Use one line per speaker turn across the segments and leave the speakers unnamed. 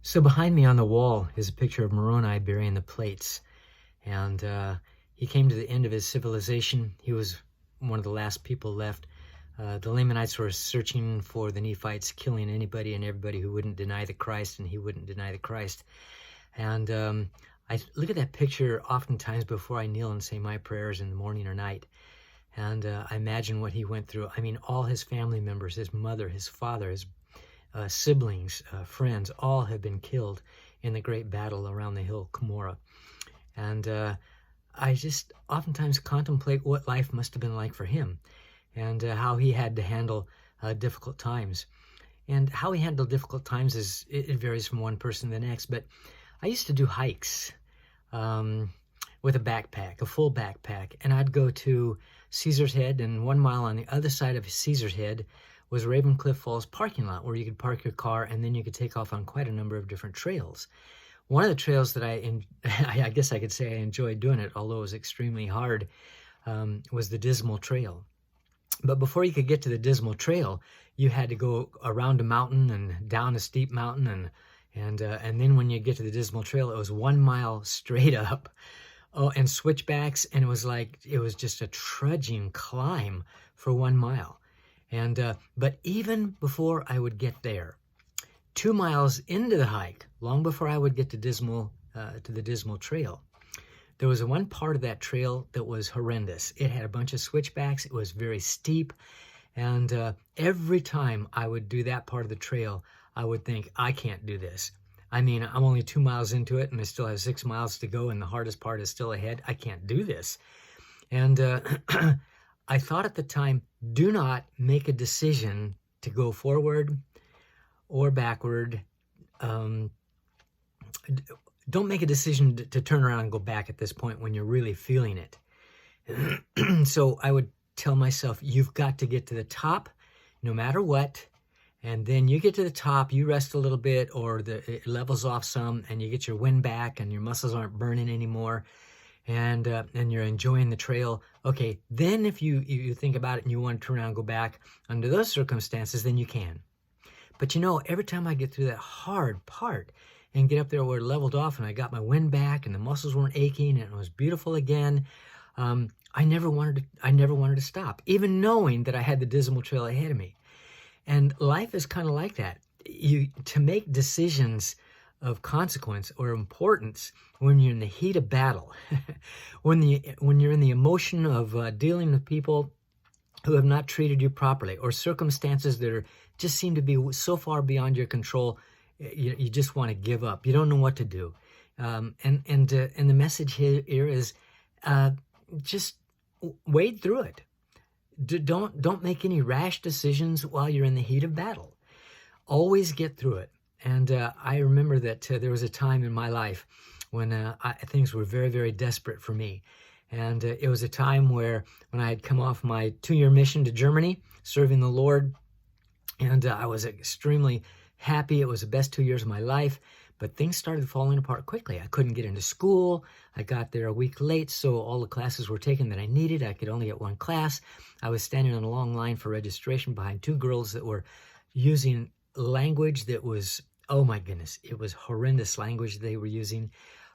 So behind me on the wall is a picture of Moroni burying the plates. And he came to the end of his civilization. He was one of the last people left. The Lamanites were searching for the Nephites, killing anybody and everybody who wouldn't deny the Christ, and he wouldn't deny the Christ. And I look at that picture oftentimes before I kneel and say my prayers in the morning or night. And I imagine what he went through. I mean, all his family members, his mother, his father, his siblings, friends, all have been killed in the great battle around the hill Cumorah. And I just oftentimes contemplate what life must have been like for him, and how he had to handle difficult times. And how he handled difficult times it varies from one person to the next. But I used to do hikes with a backpack, a full backpack, and I'd go to Caesar's Head, and 1 mile on the other side of Caesar's Head was Ravencliff Falls parking lot, where you could park your car and then you could take off on quite a number of different trails. One of the trails that I guess I could say I enjoyed doing it, although it was extremely hard, was the Dismal Trail. But before you could get to the Dismal Trail, you had to go around a mountain and down a steep mountain, and then when you get to the Dismal Trail, it was 1 mile straight up, and switchbacks, and it was just a trudging climb for 1 mile. And but even before I would get there, 2 miles into the hike, long before I would get to the Dismal Trail, there was one part of that trail that was horrendous. It had a bunch of switchbacks. It was very steep. And every time I would do that part of the trail, I would think, I can't do this. I mean, I'm only 2 miles into it, and I still have 6 miles to go, and the hardest part is still ahead. I can't do this. And I thought at the time, do not make a decision to go forward or backward. Don't make a decision to turn around and go back at this point when you're really feeling it. So I would tell myself, you've got to get to the top no matter what. And then you get to the top, you rest a little bit, or it levels off some, and you get your wind back and your muscles aren't burning anymore. And you're enjoying the trail. Okay, then if you think about it and you want to turn around and go back under those circumstances, then you can. But every time I get through that hard part and get up there where it leveled off and I got my wind back and the muscles weren't aching and it was beautiful again, I never wanted to stop, even knowing that I had the Dismal Trail ahead of me. And life is kind of like that. To make decisions of consequence or importance when you're in the heat of battle, when you're in the emotion of dealing with people who have not treated you properly, or circumstances that just seem to be so far beyond your control, you just want to give up. You don't know what to do. And the message here is just wade through it. Don't make any rash decisions while you're in the heat of battle. Always get through it. And I remember that there was a time in my life when things were very, very desperate for me. And it was a time when I had come off my 2-year mission to Germany, serving the Lord, and I was extremely happy. It was the best 2 years of my life, but things started falling apart quickly. I couldn't get into school. I got there a week late, so all the classes were taken that I needed. I could only get one class. I was standing in a long line for registration behind 2 girls that were using language that was, oh my goodness, it was horrendous language they were using,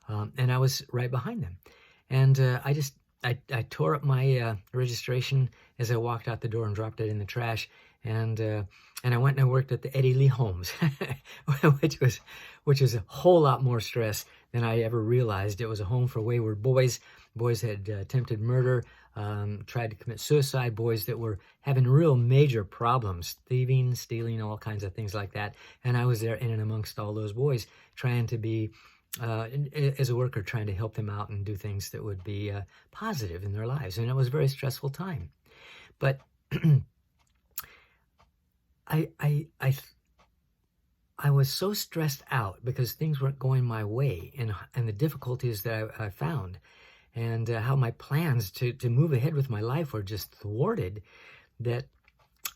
and I was right behind them. And I tore up my registration as I walked out the door and dropped it in the trash. And I went and I worked at the Eddie Lee Homes, which was a whole lot more stress than I ever realized. It was a home for wayward boys. Boys had attempted murder, tried to commit suicide, boys that were having real major problems, thieving, stealing, all kinds of things like that. And I was there in and amongst all those boys, trying to be, as a worker, trying to help them out and do things that would be positive in their lives. And it was a very stressful time. But I was so stressed out because things weren't going my way, and the difficulties that I found, and how my plans to move ahead with my life were just thwarted, that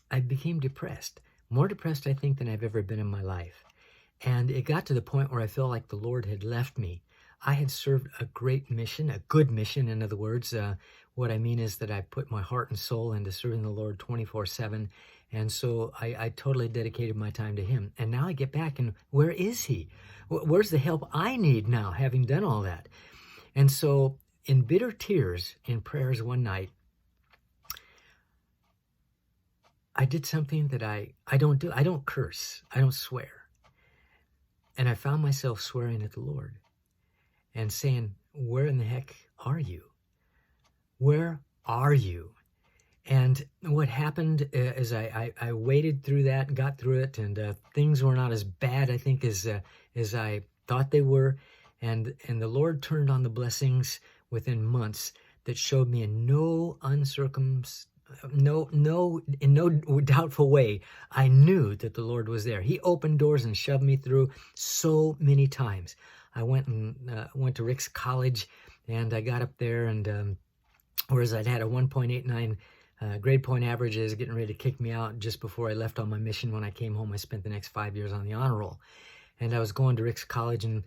I became depressed. More depressed, I think, than I've ever been in my life. And it got to the point where I felt like the Lord had left me. I had served a great mission, a good mission, in other words. What I mean is that I put my heart and soul into serving the Lord 24/7, And so I totally dedicated my time to him. And now I get back, and where is he? Where's the help I need now, having done all that? And so in bitter tears, in prayers one night, I did something that I don't do. I don't curse. I don't swear. And I found myself swearing at the Lord and saying, where in the heck are you? Where are you? And what happened is I waded through that and got through it, and things were not as bad, I think, as I thought they were. And the Lord turned on the blessings within months that showed me in no doubtful way, I knew that the Lord was there. He opened doors and shoved me through so many times. I went to Rick's College, and I got up there, and whereas I'd had a 1.89 grade point averages, getting ready to kick me out just before I left on my mission. When I came home, I spent the next 5 years on the honor roll. And I was going to Rick's College, and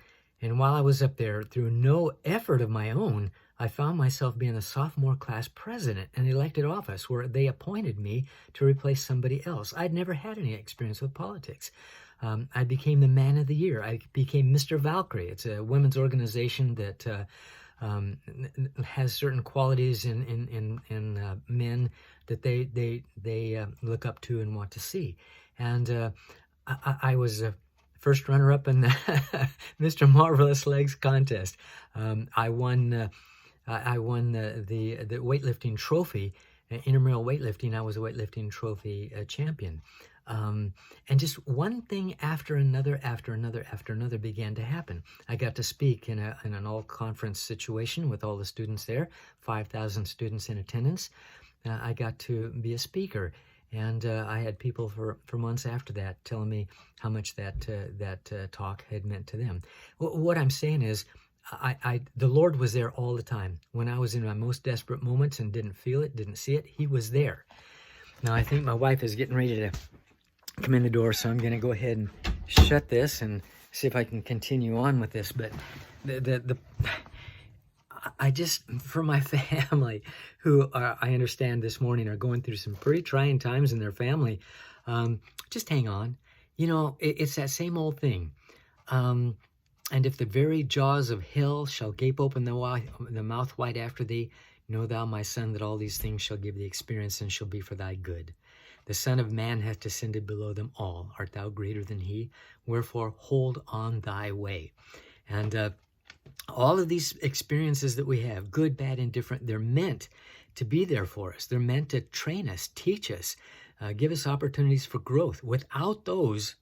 while I was up there, through no effort of my own, I found myself being the sophomore class president in the elected office, where they appointed me to replace somebody else. I'd never had any experience with politics. I became the man of the year. I became Mr. Valkyrie. It's a women's organization that has certain qualities in men that they look up to and want to see. And I was a first runner-up in the Mr. Marvelous Legs contest. I won the weightlifting trophy, intramural weightlifting. I was a weightlifting trophy champion. And just one thing after another began to happen. I got to speak in an all-conference situation with all the students there, 5,000 students in attendance. I got to be a speaker, and I had people for months after that telling me how much that talk had meant to them. What I'm saying is, the Lord was there all the time. When I was in my most desperate moments and didn't feel it, didn't see it, He was there. Now, I think my wife is getting ready to come in the door, so I'm going to go ahead and shut this and see if I can continue on with this. But I just, for my family, who I understand this morning are going through some pretty trying times in their family, just hang on. You know, it's that same old thing. And if the very jaws of hell shall gape open the mouth wide after thee, know thou, my son, that all these things shall give thee experience and shall be for thy good. The Son of Man hath descended below them all. Art thou greater than he? Wherefore hold on thy way. And all of these experiences that we have, good, bad, indifferent, they're meant to be there for us. They're meant to train us, teach us, give us opportunities for growth. Without those,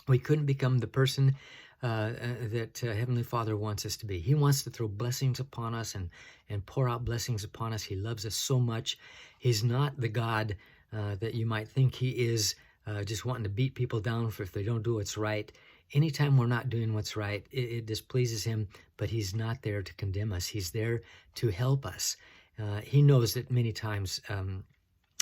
we couldn't become the person that Heavenly Father wants us to be. He wants to throw blessings upon us and pour out blessings upon us. He loves us so much. He's not the God that you might think He is, just wanting to beat people down for if they don't do what's right. Anytime we're not doing what's right, it displeases Him, but He's not there to condemn us. He's there to help us. He knows that many times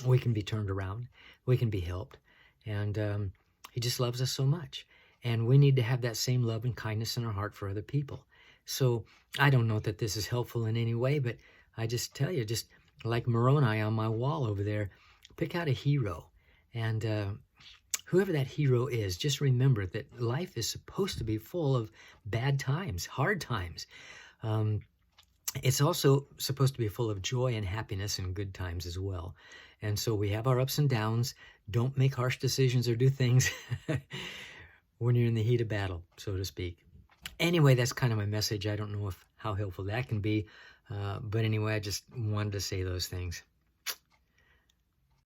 we can be turned around, we can be helped, and He just loves us so much. And we need to have that same love and kindness in our heart for other people. So I don't know that this is helpful in any way, but I just tell you, just like Moroni on my wall over there, pick out a hero. And whoever that hero is, just remember that life is supposed to be full of bad times, hard times. It's also supposed to be full of joy and happiness and good times as well. And so we have our ups and downs. Don't make harsh decisions or do things when you're in the heat of battle, so to speak. Anyway, that's kind of my message. I don't know how helpful that can be. But anyway, I just wanted to say those things.